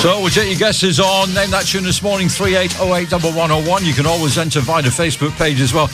So we'll take your guesses on Name That Tune this morning, 38081101. You can always enter via the Facebook page as well.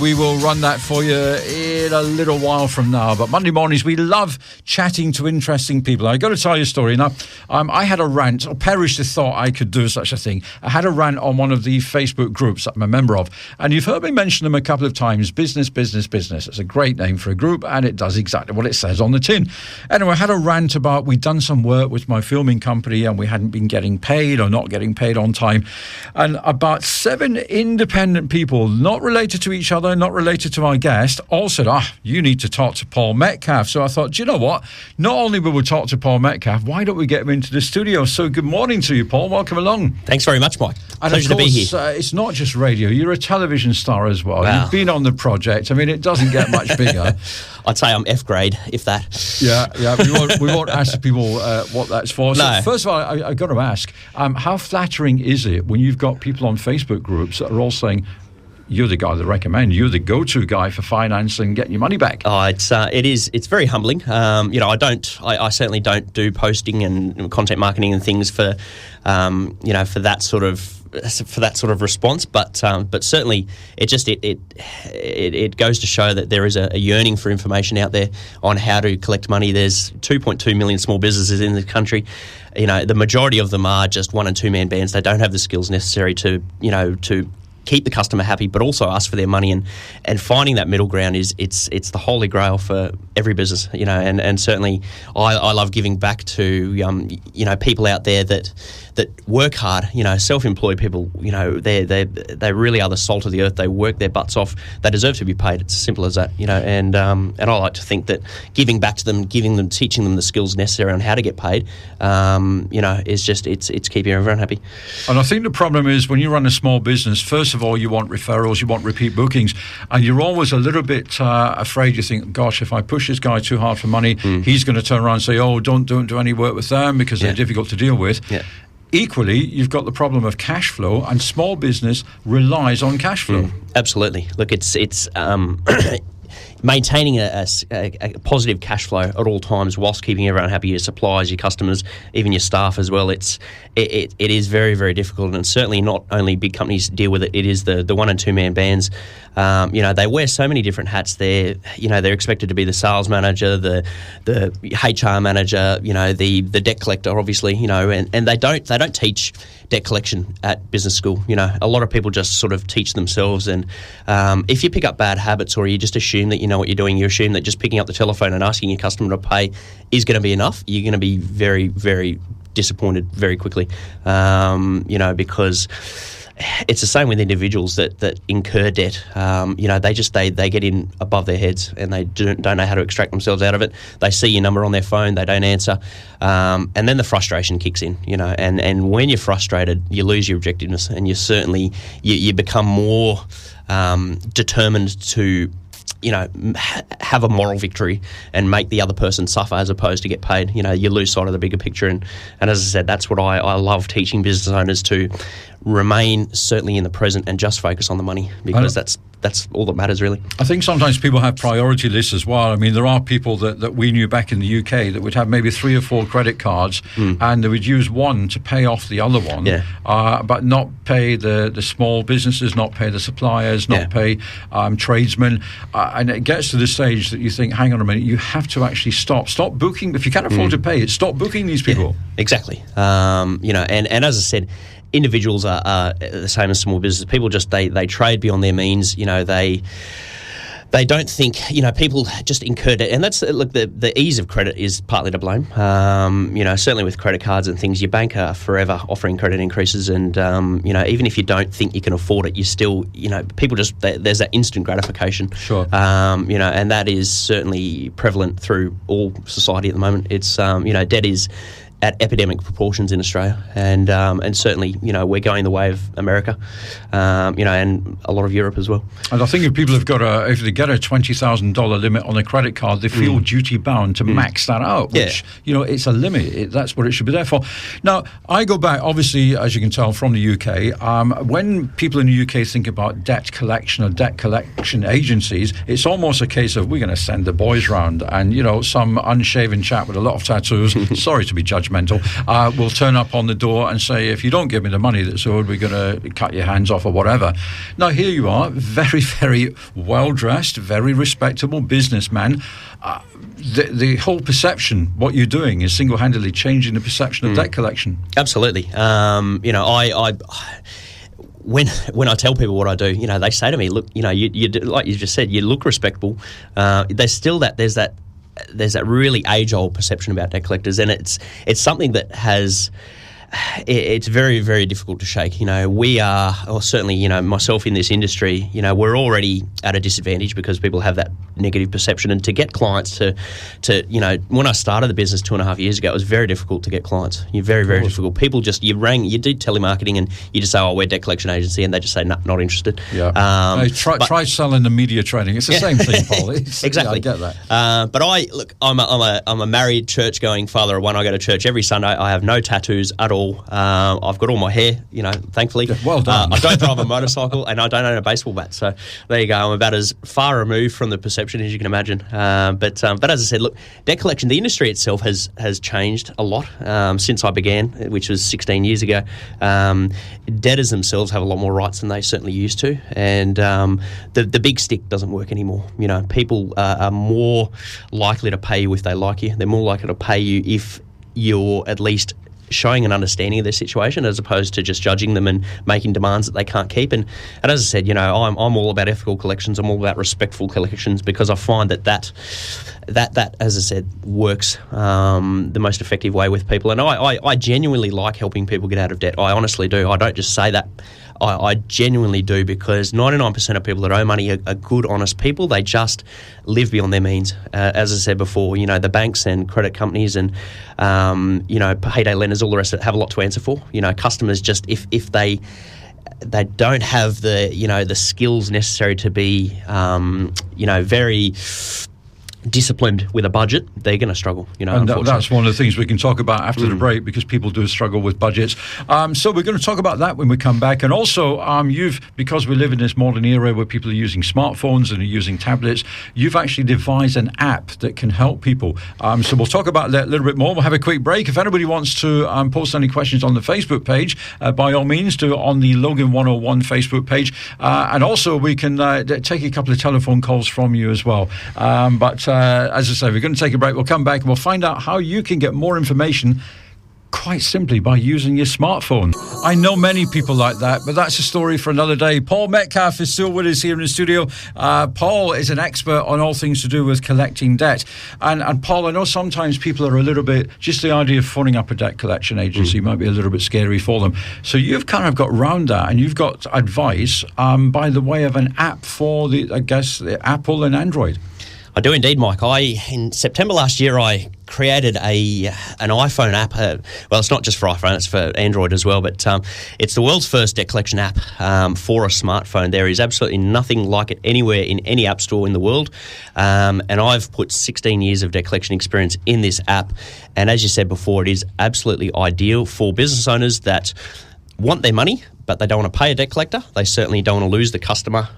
We will run that for you in a little while from now. But Monday mornings, we love chatting to interesting people. I got to tell you a story. Now, I had a rant, or perished the thought I could do such a thing. I had a rant on one of the Facebook groups that I'm a member of. And you've heard me mention them a couple of times. Business, business, business. It's a great name for a group, and it does exactly what it says on the tin. Anyway, I had a rant about we'd done some work with my filming company and we hadn't been getting paid or not getting paid on time. And about 7 independent people, not related to each other, not related to my guest, all said, you need to talk to Paul Metcalf. So I thought, do you know what? Not only will we talk to Paul Metcalf, why don't we get him into the studio? So good morning to you, Paul. Welcome along. Thanks very much, Mike. And pleasure to be here. It's not just radio. You're a television star as well. Wow. You've been on the project. I mean, it doesn't get much bigger. I'd say I'm F grade, if that. Yeah. We won't ask people what that's for. So No. first of all, I've got to ask, how flattering is it when you've got people on Facebook groups that are all saying, you're the guy that recommend, you're the go-to guy for finance and getting your money back? Oh, it's very humbling. I certainly don't do posting and content marketing and things for that sort of response, but certainly it goes to show that there is a yearning for information out there on how to collect money. There's 2.2 million small businesses in the country. The majority of them are just 1- and 2-man bands. They don't have the skills necessary to keep the customer happy, but also ask for their money, and finding that middle ground is the holy grail for every business, and certainly I love giving back to people out there that work hard, self-employed people, they really are the salt of the earth. They work their butts off. They deserve to be paid. It's as simple as that, and I like to think that giving back to them, teaching them the skills necessary on how to get paid, is just it's keeping everyone happy. And I think the problem is when you run a small business, first of all, you want referrals, you want repeat bookings, and you're always a little bit afraid. You think, gosh, if I push this guy too hard for money, he's going to turn around and say, don't do any work with them because they're difficult to deal with. Yeah. Equally, you've got the problem of cash flow, and small business relies on cash flow. Absolutely. Look, it's maintaining a positive cash flow at all times whilst keeping everyone happy, your suppliers, your customers, even your staff as well. It is very, very difficult, and certainly not only big companies deal with it. It is the 1- and 2-man bands. They wear so many different hats. They're expected to be the sales manager, the HR manager, the debt collector, obviously, and they don't teach debt collection at business school. A lot of people just sort of teach themselves, and if you pick up bad habits or you just assume that you know what you're doing, you assume that just picking up the telephone and asking your customer to pay is going to be enough, you're going to be very, very disappointed very quickly, because it's the same with individuals that incur debt. They get in above their heads and they don't know how to extract themselves out of it. They see your number on their phone, they don't answer, and then the frustration kicks in. And when you're frustrated, you lose your objectiveness, and you become more determined to have a moral victory and make the other person suffer as opposed to get paid. You lose sight of the bigger picture, and as I said, that's what I love teaching business owners to remain certainly in the present and just focus on the money, because that's all that matters, really. I think sometimes people have priority lists as well. I mean, there are people that we knew back in the UK that would have maybe 3 or 4 credit cards, and they would use one to pay off the other one, but not pay the small businesses, not pay the suppliers, not pay tradesmen. And it gets to the stage that you think, hang on a minute, you have to actually stop booking. If you can't afford to pay it, stop booking these people. Yeah, exactly. And as I said, individuals are the same as small business. People just they trade beyond their means. They don't think. People just incur debt, and that's the ease of credit is partly to blame. Certainly with credit cards and things, your bank are forever offering credit increases, and even if you don't think you can afford it, you still people just there's that instant gratification. Sure. And that is certainly prevalent through all society at the moment. It's debt is at epidemic proportions in Australia, and certainly we're going the way of America, and a lot of Europe as well. And I think if people have if they get a $20,000 limit on a credit card, they feel duty bound to max that out, which it's a limit. That's what it should be there for. Now, I go back, obviously, as you can tell, from the UK. When people in the UK think about debt collection or debt collection agencies, it's almost a case of we're going to send the boys round, and some unshaven chap with a lot of tattoos. Sorry to be judgmental judgmental, will turn up on the door and say, if you don't give me the money that's owed, we're going to cut your hands off or whatever. Now, here you are, very, very well-dressed, very respectable businessman. The whole perception, what you're doing, is single-handedly changing the perception of debt collection. Absolutely. I when I tell people what I do, they say to me, look, you like you just said, you look respectable. There's still there's that really age-old perception about debt collectors, and it's something that it's very, very difficult to shake. We are, or certainly, myself in this industry, we're already at a disadvantage because people have that negative perception. And to get clients to when I started the business 2.5 years ago, it was very difficult to get clients. You're very, very difficult. People you did telemarketing and you just say, oh, we're debt collection agency, and they just say, no, not interested. Yeah. Try selling the media training. It's the same thing, Paul. Exactly. Yeah, I get that. But I'm a married church-going father of one. I go to church every Sunday. I have no tattoos at all. I've got all my hair, thankfully. Yeah, well done. I don't drive a motorcycle, and I don't own a baseball bat. So there you go. I'm about as far removed from the perception as you can imagine. But as I said, look, debt collection, the industry itself has changed a lot since I began, which was 16 years ago. Debtors themselves have a lot more rights than they certainly used to, and the big stick doesn't work anymore. People are more likely to pay you if they like you. They're more likely to pay you if you're at least showing an understanding of their situation, as opposed to just judging them and making demands that they can't keep. And as I said, I'm all about ethical collections. I'm all about respectful collections, because I find that as I said, works the most effective way with people. And I genuinely like helping people get out of debt. I honestly do. I don't just say that. I genuinely do, because 99% of people that owe money are good, honest people. They just live beyond their means. As I said before, the banks and credit companies and, payday lenders, all the rest of it, have a lot to answer for. Customers just, if they don't have the skills necessary to be, very disciplined with a budget, they're going to struggle. And that's one of the things we can talk about after the break, because people do struggle with budgets. So we're going to talk about that when we come back. And also, because we live in this modern era where people are using smartphones and are using tablets, you've actually devised an app that can help people. So we'll talk about that a little bit more. We'll have a quick break. If anybody wants to post any questions on the Facebook page, by all means, do it on the Logan 101 Facebook page. And also, we can take a couple of telephone calls from you as well. As I say, we're going to take a break. We'll come back and we'll find out how you can get more information quite simply by using your smartphone. I know many people like that, but that's a story for another day. Paul Metcalf is still with us here in the studio. Paul is an expert on all things to do with collecting debt. And Paul, I know sometimes people are a little bit, just the idea of phoning up a debt collection agency might be a little bit scary for them. So you've kind of got around that, and you've got advice by the way of an app for the Apple and Android. I do indeed, Mike. In September last year, I created an iPhone app. Well, it's not just for iPhone, it's for Android as well, but it's the world's first debt collection app for a smartphone. There is absolutely nothing like it anywhere in any app store in the world, and I've put 16 years of debt collection experience in this app, and as you said before, it is absolutely ideal for business owners that want their money, but they don't want to pay a debt collector. They certainly don't want to lose the customer.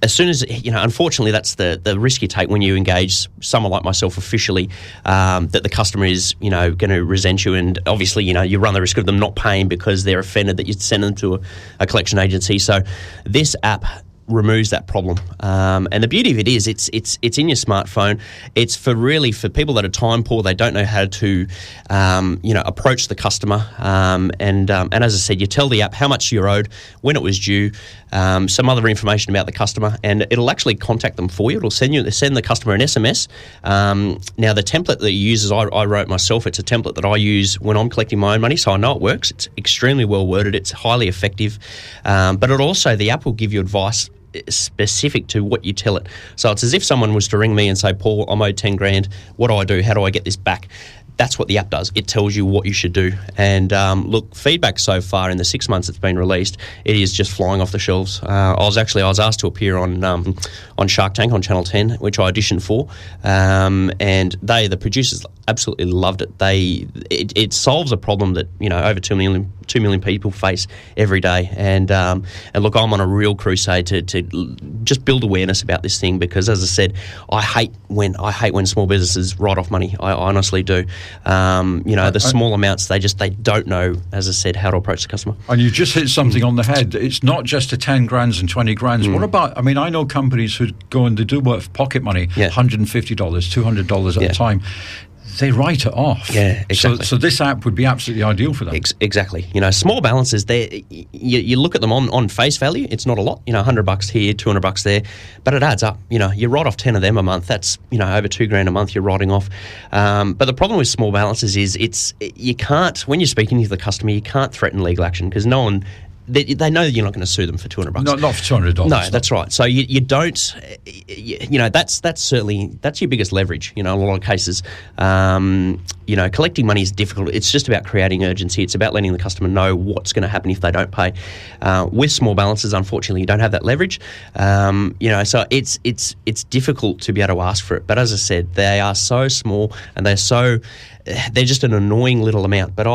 As soon as, unfortunately, that's the risk you take when you engage someone like myself officially, that the customer is, going to resent you. And obviously, you run the risk of them not paying because they're offended that you send them to a collection agency. So this app removes that problem. And the beauty of it is it's in your smartphone. It's for people that are time poor. They don't know how to, approach the customer. And as I said, you tell the app how much you're owed, when it was due, some other information about the customer, and it'll actually contact them for you. It'll send the customer an SMS. Now, the template that you use is I wrote myself. It's a template that I use when I'm collecting my own money, so I know it works. It's extremely well worded. It's highly effective. But the app will give you advice specific to what you tell it. So it's as if someone was to ring me and say, Paul, I'm owed 10 grand. What do I do? How do I get this back? That's what the app does. It tells you what you should do. And look, feedback so far in the 6 months it's been released, it is just flying off the shelves. I was asked to appear on Shark Tank on Channel 10, which I auditioned for. And the producers absolutely loved it. It solves a problem that over 2 million people face every day. And look, I'm on a real crusade to just build awareness about this thing, because, as I said, I hate when small businesses write off money. I honestly do. The small amounts, they don't know, as I said, how to approach the customer. And you just hit something on the head. It's not just the 10 grands and 20 grands. What about, I know companies who go and they do work for pocket money, $150, $200 at a time. They write it off. Yeah, exactly. So this app would be absolutely ideal for them. Exactly. Small balances, you look at them on face value, it's not a lot. $100 here, $200 there, but it adds up. You write off 10 of them a month. That's over $2,000 a month you're writing off. But the problem with small balances is you can't, when you're speaking to the customer, you can't threaten legal action, because no one. They know that you're not going to sue them for $200. Not for $200. No, that's right. So you don't. That's certainly your biggest leverage. In a lot of cases, collecting money is difficult. It's just about creating urgency. It's about letting the customer know what's going to happen if they don't pay. With small balances, unfortunately, you don't have that leverage. So it's difficult to be able to ask for it. But as I said, they are so small and they're just an annoying little amount. But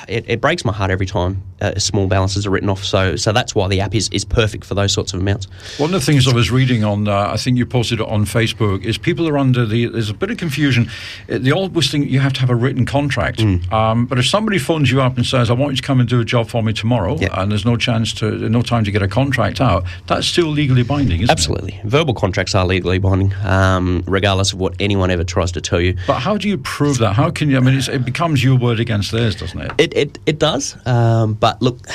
it breaks my heart every time small balances are written off. So that's why the app is perfect for those sorts of amounts. One of the things I was reading on, I think you posted it on Facebook, is people are under there's a bit of confusion. They always think you have to have a written contract. But if somebody phones you up and says, I want you to come and do a job for me tomorrow, and there's no time to get a contract out, that's still legally binding, isn't it? Absolutely. Verbal contracts are legally binding, regardless of what anyone ever tries to tell you. But how do you prove that? How can you, it becomes your word against theirs, doesn't it? It does. But look,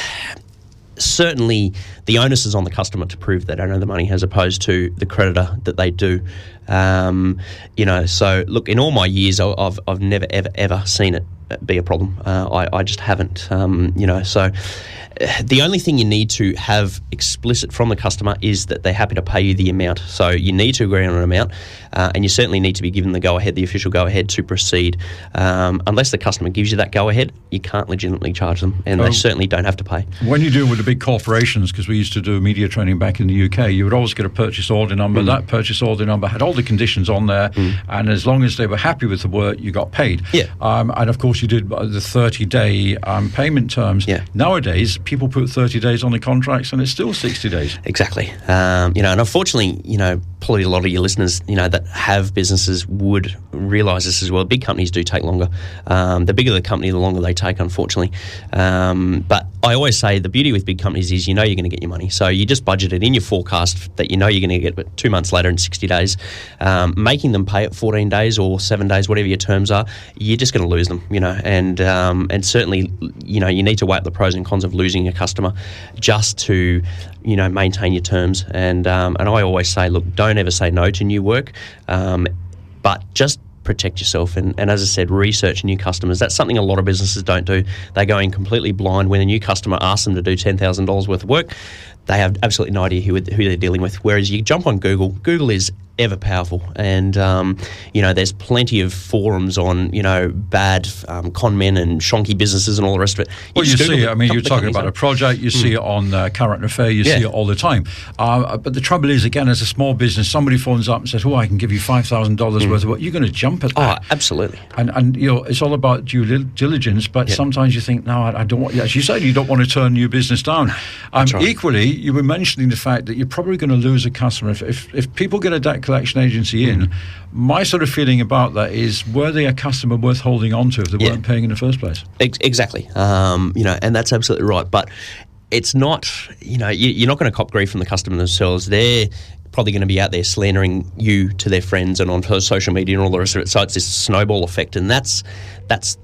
certainly the onus is on the customer to prove they don't owe the money, as opposed to the creditor that they do. So look, in all my years, I've never ever seen it be a problem. I just haven't. So the only thing you need to have explicit from the customer is that they're happy to pay you the amount. So you need to agree on an amount, and you certainly need to be given the official go-ahead to proceed. Unless the customer gives you that go-ahead, you can't legitimately charge them, and they certainly don't have to pay. When you deal with the big corporations, because we used to do media training back in the UK, you would always get a purchase order number. That purchase order number had all the conditions on there, and as long as they were happy with the work, you got paid. And of course, you did the 30-day payment terms. Nowadays, people put 30 days on the contracts, and it's still 60 days. Exactly. And unfortunately, probably a lot of your listeners, that have businesses would realise this as well. Big companies do take longer. The bigger the company, the longer they take, unfortunately. But I always say the beauty with big companies is you're going to get your money. So you just budget it in your forecast that you're going to get 2 months later in 60 days. Making them pay it 14 days or 7 days, whatever your terms are, you're just going to lose them, and certainly, you need to weigh up the pros and cons of losing a customer just to, maintain your terms. And I always say, look, don't ever say no to new work, but just protect yourself. And as I said, research new customers. That's something a lot of businesses don't do. They go in completely blind. When a new customer asks them to do $10,000 worth of work, they have absolutely no idea who they're dealing with. Whereas you jump on Google, Google is ever powerful, and there's plenty of forums on bad con men and shonky businesses and all the rest of it. You see it. You're talking about a project. You see it on Current Affair. You see it all the time. But the trouble is, again, as a small business, somebody phones up and says, "Oh, I can give you $5,000 worth of work." You're going to jump at that. Oh, absolutely. And it's all about due diligence. But sometimes you think, no, I don't want. As you said, you don't want to turn your business down. Right. Equally, you were mentioning the fact that you're probably going to lose a customer if people get a debt collection agency in. My sort of feeling about that is, were they a customer worth holding on to if they weren't paying in the first place? Exactly. And that's absolutely right. But it's not, you're not going to cop grief from the customer themselves. They're probably going to be out there slandering you to their friends and on social media and all the rest of it. So it's this snowball effect, and that's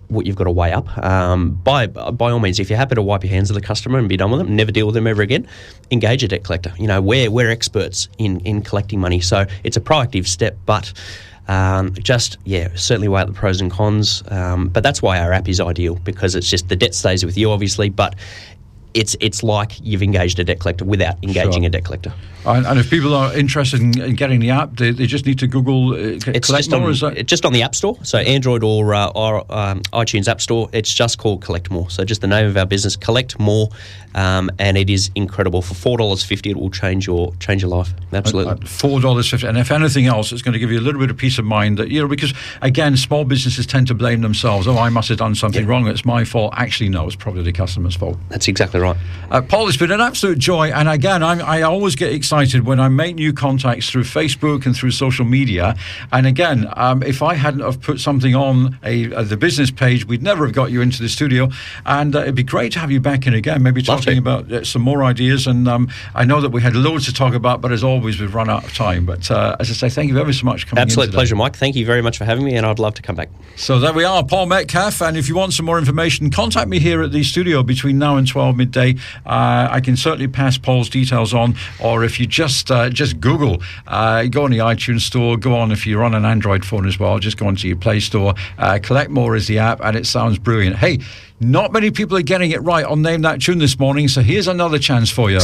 what you've got to weigh up. By all means, if you're happy to wipe your hands of the customer and be done with them, never deal with them ever again, engage a debt collector. We're experts in collecting money, so it's a proactive step, but certainly weigh up the pros and cons. But that's why our app is ideal, because it's just the debt stays with you, obviously, but it's like you've engaged a debt collector without engaging a debt collector. And if people are interested in getting the app, they just need to Google Collect More. It's just on the App Store, so Android or iTunes App Store. It's just called Collect More. So just the name of our business, Collect More, and it is incredible. For $4.50, it will change your life. Absolutely. At $4.50, and if anything else, it's going to give you a little bit of peace of mind that, because again, small businesses tend to blame themselves. Oh, I must have done something wrong. It's my fault. Actually, no, it's probably the customer's fault. That's exactly right. Paul, it's been an absolute joy, and again, I always get excited when I make new contacts through Facebook and through social media. And again, if I hadn't have put something on the business page, we'd never have got you into the studio. And it'd be great to have you back in again, maybe talking about some more ideas. And I know that we had loads to talk about, but as always, we've run out of time. But as I say, thank you ever so much for coming in. Absolute pleasure, Mike. Thank you very much for having me, and I'd love to come back. So there we are, Paul Metcalf. And if you want some more information, contact me here at the studio between now and 12 midday. I can certainly pass Paul's details on, or if you just Google, go on the iTunes store, go on if you're on an Android phone as well, just go onto your Play Store. Collect More is the app, and it sounds brilliant. Hey, not many people are getting it right on Name That Tune this morning, so here's another chance for you.